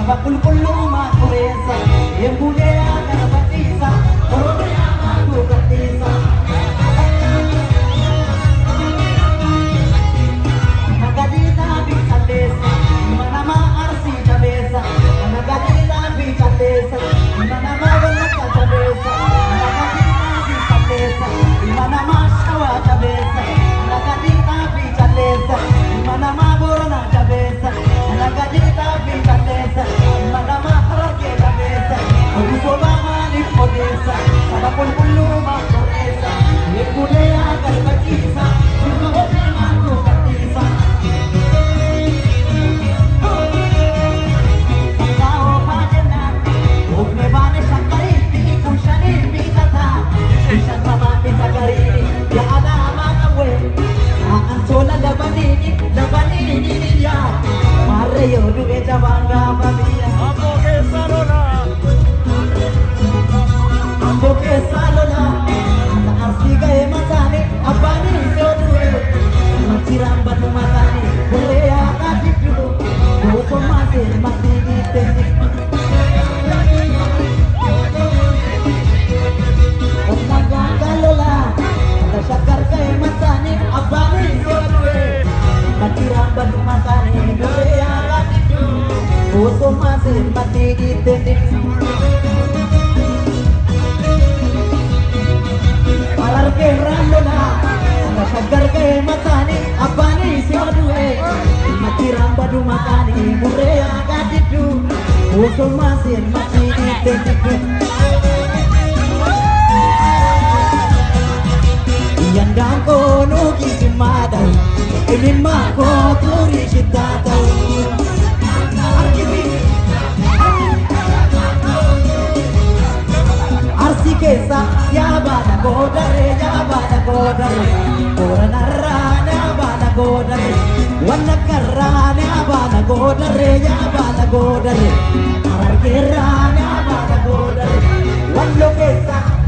Kulkullu makuresa, yang budaya karabatisa, Oromiya maku katisa. Nagadita bisa desa, mana ma arsi jabesa. Nagadita bisa desa, mana ma wanaka jabesa. Nagadita bisa desa, mana ma shawa jabesa. Nagadita bisa desa, mana ma borana jabesa. Nagadita bisa desa, mana ma harake jabesa. Aku coba malik modesa, sabapun pulu makoresa. Budaya karbacisa, Oromiya maku katisa. Ya bada godare, Koranarana bada godare, Wanakarana bada godare, ya bada godare, Arargerana bada godare, Wallokesa.